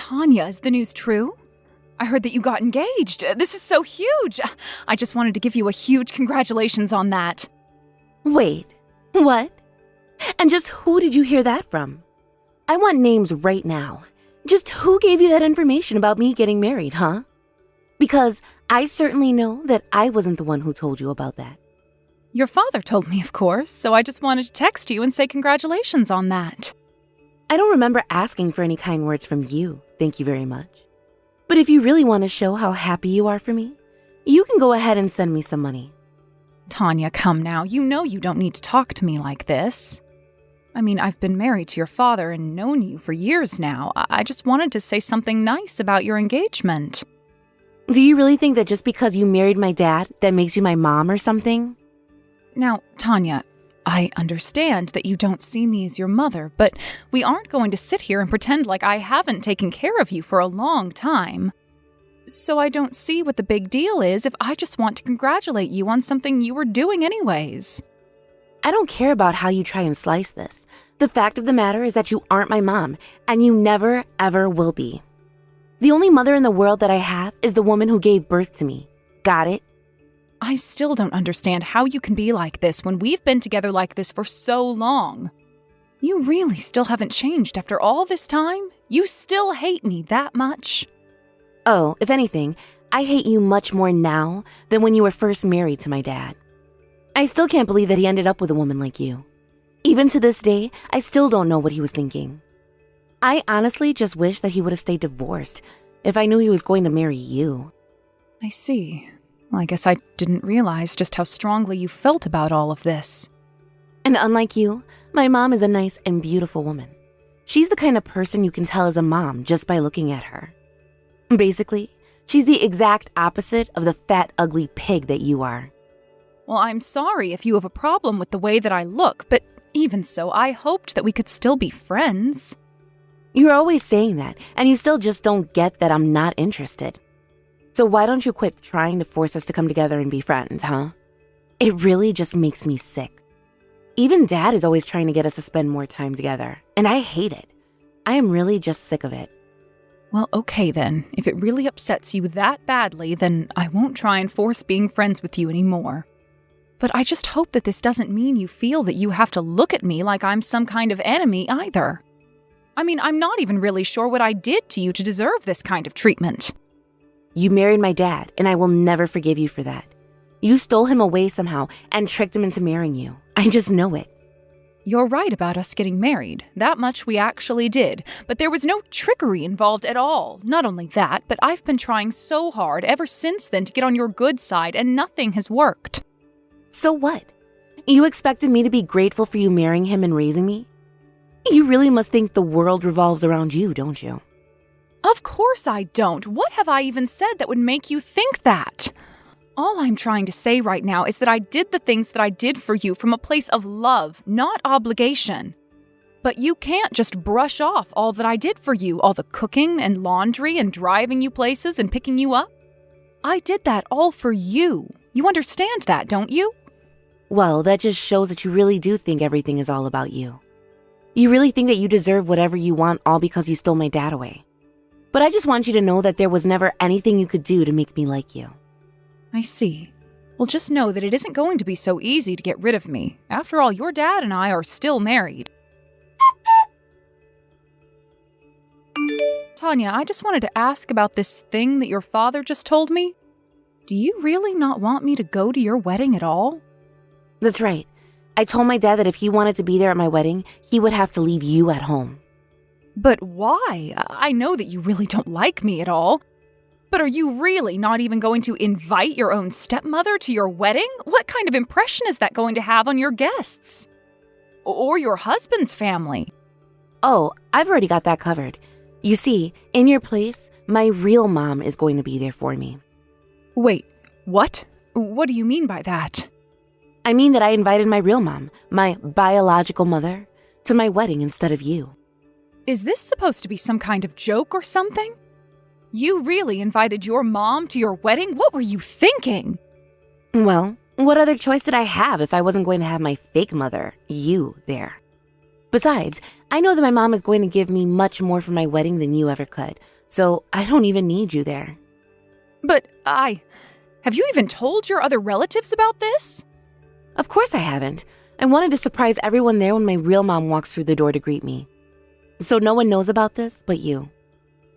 Tanya, is the news true? I heard that you got engaged. This is so huge. I just wanted to give you a huge congratulations on that. Wait, what? And just who did you hear that from? I want names right now. Just who gave you that information about me getting married, huh? Because I certainly know that I wasn't the one who told you about that. Your father told me, of course, so I just wanted to text you and say congratulations on that. I don't remember asking for any kind words from you, thank you very much. But if you really want to show how happy you are for me, you can go ahead and send me some money. Tanya, come now. You know you don't need to talk to me like this. I mean, I've been married to your father and known you for years now. I just wanted to say something nice about your engagement. Do you really think that just because you married my dad, that makes you my mom or something? Now, Tanya, I understand that you don't see me as your mother, but we aren't going to sit here and pretend like I haven't taken care of you for a long time. So I don't see what the big deal is if I just want to congratulate you on something you were doing anyways. I don't care about how you try and slice this. The fact of the matter is that you aren't my mom, and you never, ever will be. The only mother in the world that I have is the woman who gave birth to me. Got it? I still don't understand how you can be like this when we've been together like this for so long. You really still haven't changed after all this time? You still hate me that much? Oh, if anything, I hate you much more now than when you were first married to my dad. I still can't believe that he ended up with a woman like you. Even to this day, I still don't know what he was thinking. I honestly just wish that he would have stayed divorced if I knew he was going to marry you. I see. Well, I guess I didn't realize just how strongly you felt about all of this. And unlike you, my mom is a nice and beautiful woman. She's the kind of person you can tell is a mom just by looking at her. Basically, she's the exact opposite of the fat, ugly pig that you are. Well, I'm sorry if you have a problem with the way that I look, but even so, I hoped that we could still be friends. You're always saying that, and you still just don't get that I'm not interested. So why don't you quit trying to force us to come together and be friends, huh? It really just makes me sick. Even Dad is always trying to get us to spend more time together, and I hate it. I am really just sick of it. Well, okay then. If it really upsets you that badly, then I won't try and force being friends with you anymore. But I just hope that this doesn't mean you feel that you have to look at me like I'm some kind of enemy either. I mean, I'm not even really sure what I did to you to deserve this kind of treatment. You married my dad, and I will never forgive you for that. You stole him away somehow and tricked him into marrying you. I just know it. You're right about us getting married. That much we actually did. But there was no trickery involved at all. Not only that, but I've been trying so hard ever since then to get on your good side, and nothing has worked. So what? You expected me to be grateful for you marrying him and raising me? You really must think the world revolves around you, don't you? Of course I don't. What have I even said that would make you think that? All I'm trying to say right now is that I did the things that I did for you from a place of love, not obligation. But you can't just brush off all that I did for you, all the cooking and laundry and driving you places and picking you up. I did that all for you. You understand that, don't you? Well, that just shows that you really do think everything is all about you. You really think that you deserve whatever you want all because you stole my dad away. But I just want you to know that there was never anything you could do to make me like you. I see. Well, just know that it isn't going to be so easy to get rid of me. After all, your dad and I are still married. Tanya, I just wanted to ask about this thing that your father just told me. Do you really not want me to go to your wedding at all? That's right. I told my dad that if he wanted to be there at my wedding, he would have to leave you at home. But why? I know that you really don't like me at all. But are you really not even going to invite your own stepmother to your wedding? What kind of impression is that going to have on your guests? Or your husband's family? Oh, I've already got that covered. You see, in your place, my real mom is going to be there for me. Wait, what? What do you mean by that? I mean that I invited my real mom, my biological mother, to my wedding instead of you. Is this supposed to be some kind of joke or something? You really invited your mom to your wedding? What were you thinking? Well, what other choice did I have if I wasn't going to have my fake mother, you, there? Besides, I know that my mom is going to give me much more for my wedding than you ever could, so I don't even need you there. But have you even told your other relatives about this? Of course I haven't. I wanted to surprise everyone there when my real mom walks through the door to greet me. So no one knows about this but you.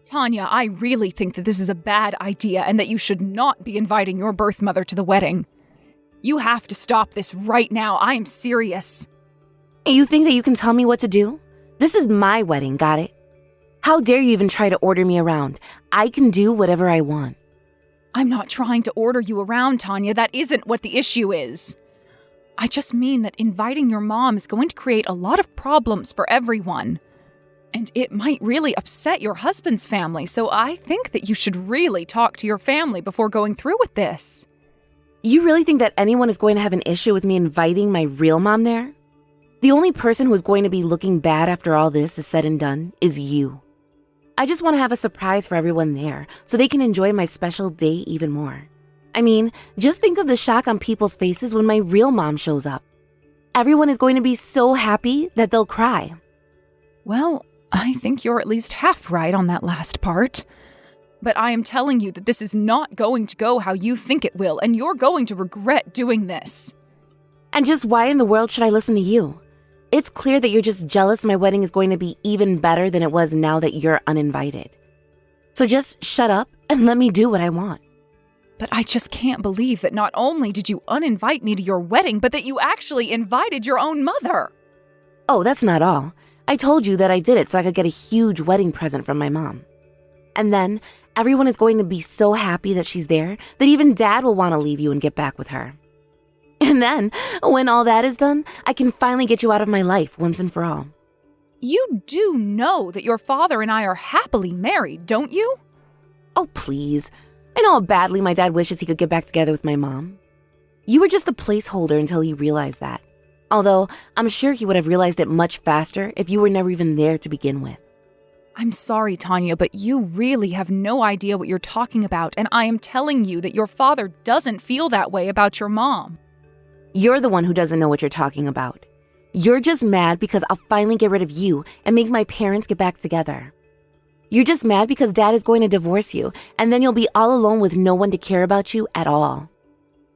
Tanya, I really think that this is a bad idea and that you should not be inviting your birth mother to the wedding. You have to stop this right now. I am serious. You think that you can tell me what to do? This is my wedding, got it? How dare you even try to order me around? I can do whatever I want. I'm not trying to order you around, Tanya. That isn't what the issue is. I just mean that inviting your mom is going to create a lot of problems for everyone. And it might really upset your husband's family, so I think that you should really talk to your family before going through with this. You really think that anyone is going to have an issue with me inviting my real mom there? The only person who is going to be looking bad after all this is said and done is you. I just want to have a surprise for everyone there so they can enjoy my special day even more. I mean, just think of the shock on people's faces when my real mom shows up. Everyone is going to be so happy that they'll cry. Well, I think you're at least half right on that last part. But I am telling you that this is not going to go how you think it will, and you're going to regret doing this. And just why in the world should I listen to you? It's clear that you're just jealous my wedding is going to be even better than it was now that you're uninvited. So just shut up and let me do what I want. But I just can't believe that not only did you uninvite me to your wedding, but that you actually invited your own mother. Oh, that's not all. I told you that I did it so I could get a huge wedding present from my mom. And then everyone is going to be so happy that she's there that even Dad will want to leave you and get back with her. And then, when all that is done, I can finally get you out of my life once and for all. You do know that your father and I are happily married, don't you? Oh, please. I know how badly my dad wishes he could get back together with my mom. You were just a placeholder until he realized that. Although, I'm sure he would have realized it much faster if you were never even there to begin with. I'm sorry, Tanya, but you really have no idea what you're talking about, and I am telling you that your father doesn't feel that way about your mom. You're the one who doesn't know what you're talking about. You're just mad because I'll finally get rid of you and make my parents get back together. You're just mad because Dad is going to divorce you, and then you'll be all alone with no one to care about you at all.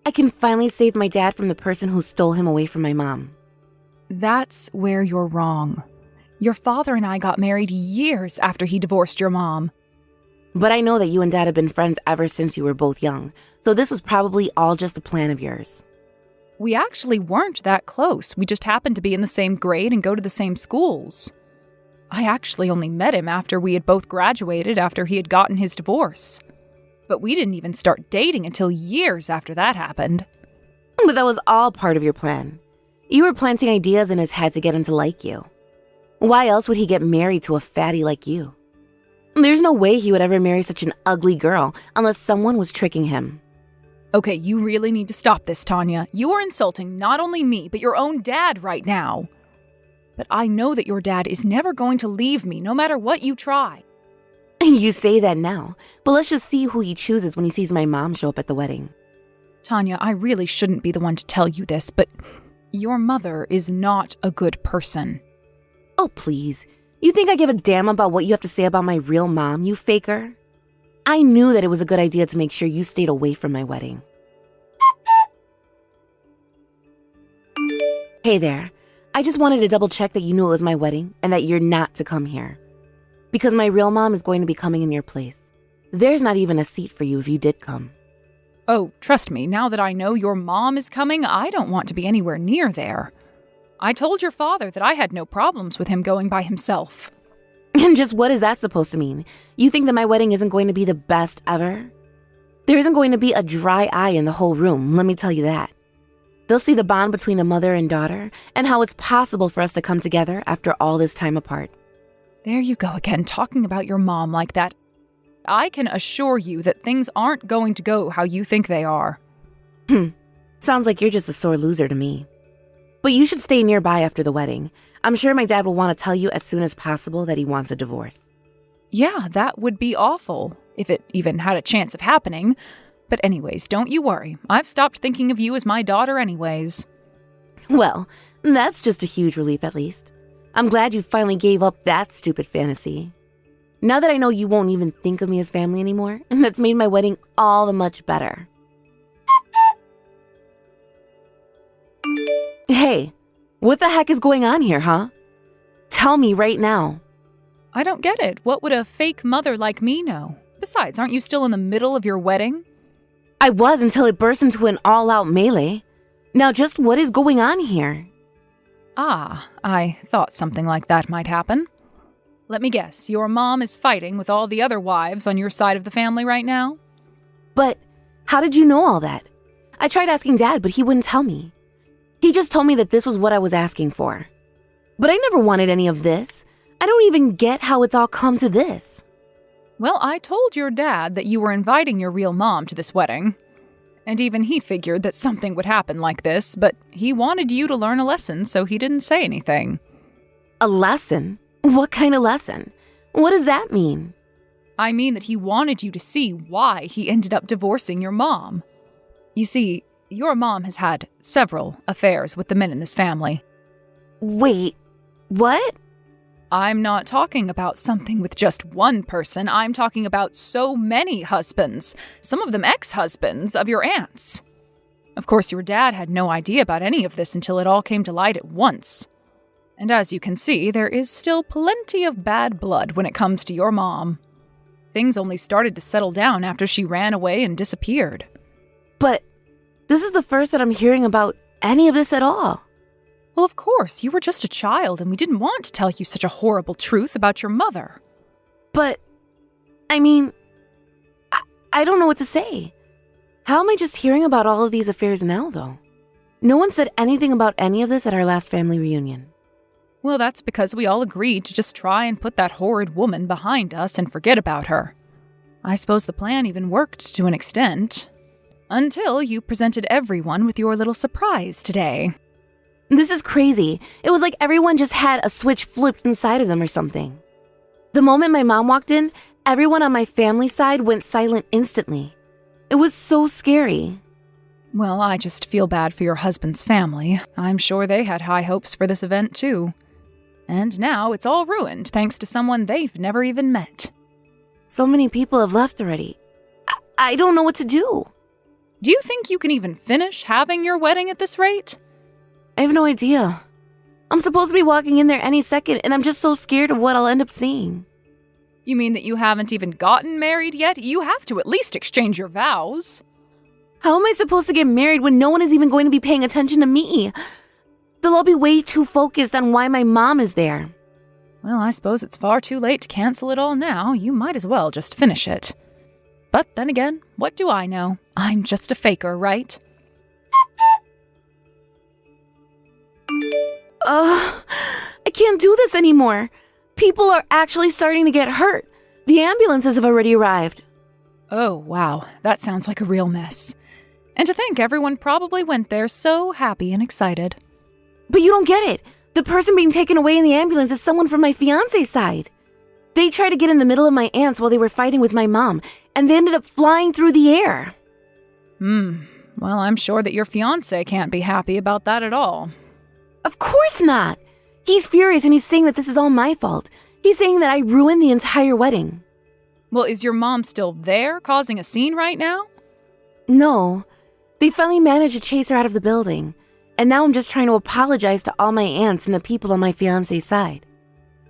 I can finally save my dad from the person who stole him away from my mom. That's where you're wrong. Your father and I got married years after he divorced your mom. But I know that you and Dad have been friends ever since you were both young, so this was probably all just a plan of yours. We actually weren't that close. We just happened to be in the same grade and go to the same schools. I actually only met him after we had both graduated after he had gotten his divorce. But we didn't even start dating until years after that happened. But that was all part of your plan. You were planting ideas in his head to get him to like you. Why else would he get married to a fatty like you? There's no way he would ever marry such an ugly girl unless someone was tricking him. Okay, you really need to stop this, Tanya. You are insulting not only me, but your own dad right now. But I know that your dad is never going to leave me, no matter what you try. You say that now, but let's just see who he chooses when he sees my mom show up at the wedding. Tanya, I really shouldn't be the one to tell you this, but your mother is not a good person. Oh, please. You think I give a damn about what you have to say about my real mom, you faker? I knew that it was a good idea to make sure you stayed away from my wedding. Hey there. I just wanted to double check that you knew it was my wedding and that you're not to come here. Because my real mom is going to be coming in your place. There's not even a seat for you if you did come. Oh, trust me, now that I know your mom is coming, I don't want to be anywhere near there. I told your father that I had no problems with him going by himself. And just what is that supposed to mean? You think that my wedding isn't going to be the best ever? There isn't going to be a dry eye in the whole room, let me tell you that. They'll see the bond between a mother and daughter and how it's possible for us to come together after all this time apart. There you go again, talking about your mom like that. I can assure you that things aren't going to go how you think they are. Sounds like you're just a sore loser to me. But you should stay nearby after the wedding. I'm sure my dad will want to tell you as soon as possible that he wants a divorce. Yeah, that would be awful, if it even had a chance of happening. But anyways, don't you worry. I've stopped thinking of you as my daughter anyways. Well, that's just a huge relief at least. I'm glad you finally gave up that stupid fantasy. Now that I know you won't even think of me as family anymore, that's made my wedding all the much better. Hey, what the heck is going on here, huh? Tell me right now. I don't get it. What would a fake mother like me know? Besides, aren't you still in the middle of your wedding? I was until it burst into an all-out melee. Now just what is going on here? Ah, I thought something like that might happen. Let me guess, your mom is fighting with all the other wives on your side of the family right now? But how did you know all that? I tried asking Dad, but he wouldn't tell me. He just told me that this was what I was asking for. But I never wanted any of this. I don't even get how it's all come to this. Well, I told your dad that you were inviting your real mom to this wedding. And even he figured that something would happen like this, but he wanted you to learn a lesson, so he didn't say anything. A lesson? What kind of lesson? What does that mean? I mean that he wanted you to see why he ended up divorcing your mom. You see, your mom has had several affairs with the men in this family. Wait, what? I'm not talking about something with just one person. I'm talking about so many husbands, some of them ex-husbands of your aunts. Of course, your dad had no idea about any of this until it all came to light at once. And as you can see, there is still plenty of bad blood when it comes to your mom. Things only started to settle down after she ran away and disappeared. But this is the first that I'm hearing about any of this at all. Well, of course, you were just a child and we didn't want to tell you such a horrible truth about your mother. But, I mean, I don't know what to say. How am I just hearing about all of these affairs now, though? No one said anything about any of this at our last family reunion. Well, that's because we all agreed to just try and put that horrid woman behind us and forget about her. I suppose the plan even worked to an extent. Until you presented everyone with your little surprise today. This is crazy. It was like everyone just had a switch flipped inside of them or something. The moment my mom walked in, everyone on my family side went silent instantly. It was so scary. Well, I just feel bad for your husband's family. I'm sure they had high hopes for this event, too. And now it's all ruined thanks to someone they've never even met. So many people have left already. I don't know what to do. Do you think you can even finish having your wedding at this rate? I have no idea. I'm supposed to be walking in there any second, and I'm just so scared of what I'll end up seeing. You mean that you haven't even gotten married yet? You have to at least exchange your vows. How am I supposed to get married when no one is even going to be paying attention to me? They'll all be way too focused on why my mom is there. Well, I suppose it's far too late to cancel it all now. You might as well just finish it. But then again, what do I know? I'm just a faker, right? I can't do this anymore. People are actually starting to get hurt. The ambulances have already arrived. Oh, wow. That sounds like a real mess. And to think everyone probably went there so happy and excited. But you don't get it. The person being taken away in the ambulance is someone from my fiancé's side. They tried to get in the middle of my aunts while they were fighting with my mom, and they ended up flying through the air. Well, I'm sure that your fiancé can't be happy about that at all. Of course not. He's furious and he's saying that this is all my fault. He's saying that I ruined the entire wedding. Well, is your mom still there, causing a scene right now? No. They finally managed to chase her out of the building. And now I'm just trying to apologize to all my aunts and the people on my fiancé's side.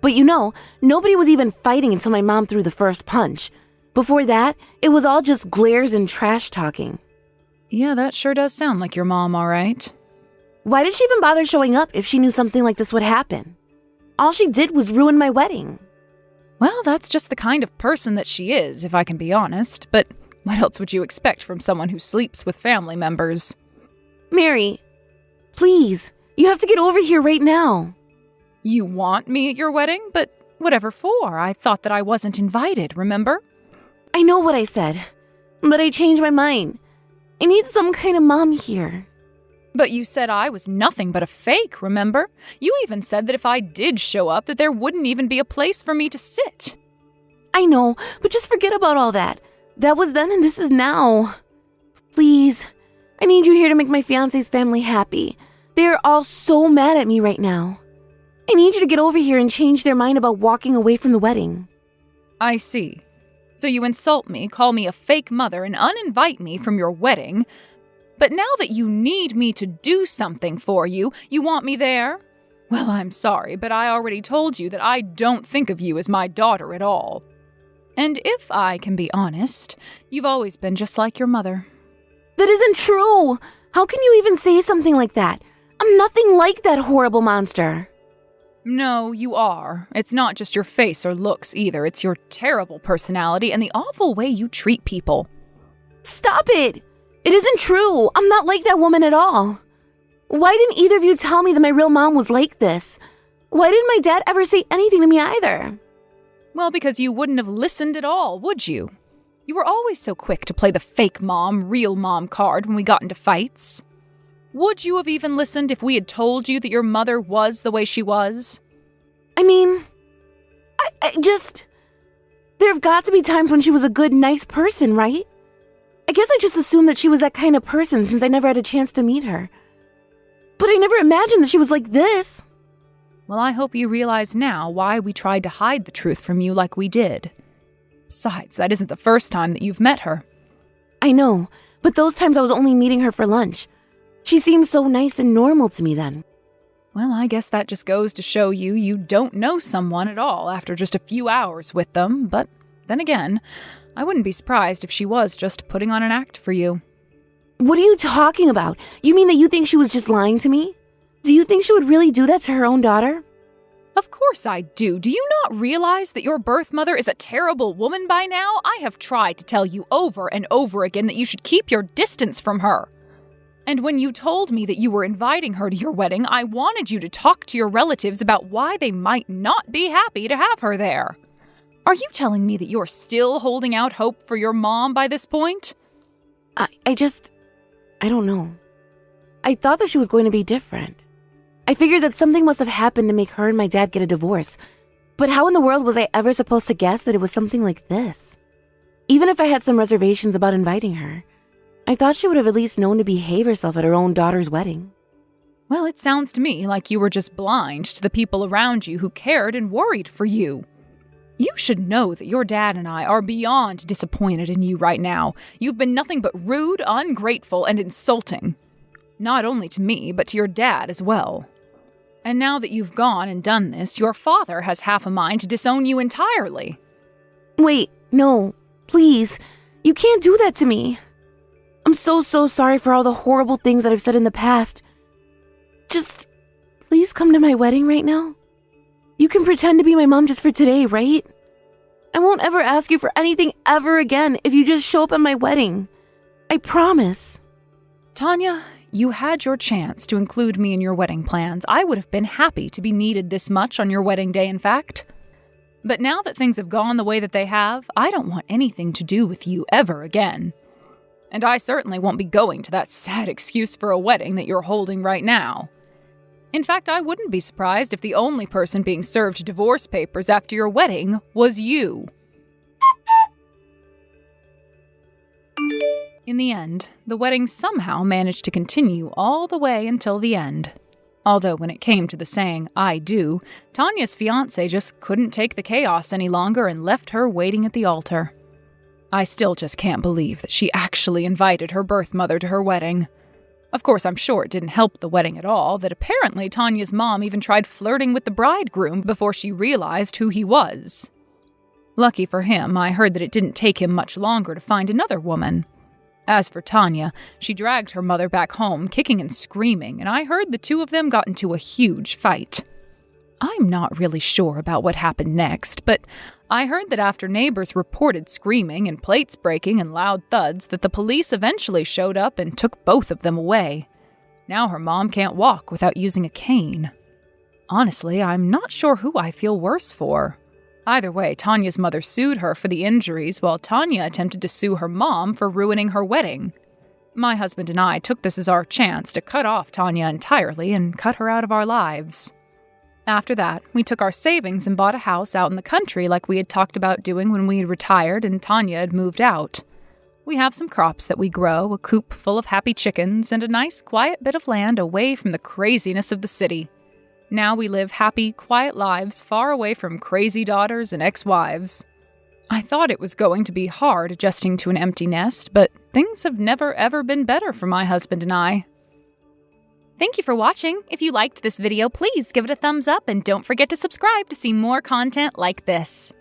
But you know, nobody was even fighting until my mom threw the first punch. Before that, it was all just glares and trash talking. Yeah, that sure does sound like your mom, all right. Why did she even bother showing up if she knew something like this would happen? All she did was ruin my wedding. Well, that's just the kind of person that she is, if I can be honest. But what else would you expect from someone who sleeps with family members? Mary, please, you have to get over here right now. You want me at your wedding? But whatever for? I thought that I wasn't invited, remember? I know what I said, but I changed my mind. I need some kind of mom here. But you said I was nothing but a fake, remember? You even said that if I did show up, that there wouldn't even be a place for me to sit. I know, but just forget about all that. That was then and this is now. Please, I need you here to make my fiancé's family happy. They are all so mad at me right now. I need you to get over here and change their mind about walking away from the wedding. I see. So you insult me, call me a fake mother, and uninvite me from your wedding. But now that you need me to do something for you, you want me there? Well, I'm sorry, but I already told you that I don't think of you as my daughter at all. And if I can be honest, you've always been just like your mother. That isn't true! How can you even say something like that? I'm nothing like that horrible monster. No, you are. It's not just your face or looks either. It's your terrible personality and the awful way you treat people. Stop it! It isn't true. I'm not like that woman at all. Why didn't either of you tell me that my real mom was like this? Why didn't my dad ever say anything to me either? Well, because you wouldn't have listened at all, would you? You were always so quick to play the fake mom, real mom card when we got into fights. Would you have even listened if we had told you that your mother was the way she was? I mean, there have got to be times when she was a good, nice person, right? I guess I just assumed that she was that kind of person since I never had a chance to meet her. But I never imagined that she was like this. Well, I hope you realize now why we tried to hide the truth from you like we did. Besides, that isn't the first time that you've met her. I know, but those times I was only meeting her for lunch. She seemed so nice and normal to me then. Well, I guess that just goes to show you don't know someone at all after just a few hours with them, but then again, I wouldn't be surprised if she was just putting on an act for you. What are you talking about? You mean that you think she was just lying to me? Do you think she would really do that to her own daughter? Of course I do. Do you not realize that your birth mother is a terrible woman by now? I have tried to tell you over and over again that you should keep your distance from her. And when you told me that you were inviting her to your wedding, I wanted you to talk to your relatives about why they might not be happy to have her there. Are you telling me that you're still holding out hope for your mom by this point? I don't know. I thought that she was going to be different. I figured that something must have happened to make her and my dad get a divorce. But how in the world was I ever supposed to guess that it was something like this? Even if I had some reservations about inviting her, I thought she would have at least known to behave herself at her own daughter's wedding. Well, it sounds to me like you were just blind to the people around you who cared and worried for you. You should know that your dad and I are beyond disappointed in you right now. You've been nothing but rude, ungrateful, and insulting. Not only to me, but to your dad as well. And now that you've gone and done this, your father has half a mind to disown you entirely. Wait, no, please. You can't do that to me. I'm so sorry for all the horrible things that I've said in the past. Just, please come to my wedding right now. You can pretend to be my mom just for today, right? I won't ever ask you for anything ever again if you just show up at my wedding. I promise. Tanya, you had your chance to include me in your wedding plans. I would have been happy to be needed this much on your wedding day, in fact. But now that things have gone the way that they have, I don't want anything to do with you ever again. And I certainly won't be going to that sad excuse for a wedding that you're holding right now. In fact, I wouldn't be surprised if the only person being served divorce papers after your wedding was you. In the end, the wedding somehow managed to continue all the way until the end. Although when it came to the saying, "I do," Tanya's fiancé just couldn't take the chaos any longer and left her waiting at the altar. I still just can't believe that she actually invited her birth mother to her wedding. Of course, I'm sure it didn't help the wedding at all that apparently Tanya's mom even tried flirting with the bridegroom before she realized who he was. Lucky for him, I heard that it didn't take him much longer to find another woman. As for Tanya, she dragged her mother back home, kicking and screaming, and I heard the two of them got into a huge fight. I'm not really sure about what happened next, but I heard that after neighbors reported screaming and plates breaking and loud thuds, that the police eventually showed up and took both of them away. Now her mom can't walk without using a cane. Honestly, I'm not sure who I feel worse for. Either way, Tanya's mother sued her for the injuries, while Tanya attempted to sue her mom for ruining her wedding. My husband and I took this as our chance to cut off Tanya entirely and cut her out of our lives. After that, we took our savings and bought a house out in the country like we had talked about doing when we had retired and Tanya had moved out. We have some crops that we grow, a coop full of happy chickens, and a nice quiet bit of land away from the craziness of the city. Now we live happy, quiet lives far away from crazy daughters and ex-wives. I thought it was going to be hard adjusting to an empty nest, but things have never ever been better for my husband and I. Thank you for watching. If you liked this video, please give it a thumbs up and don't forget to subscribe to see more content like this.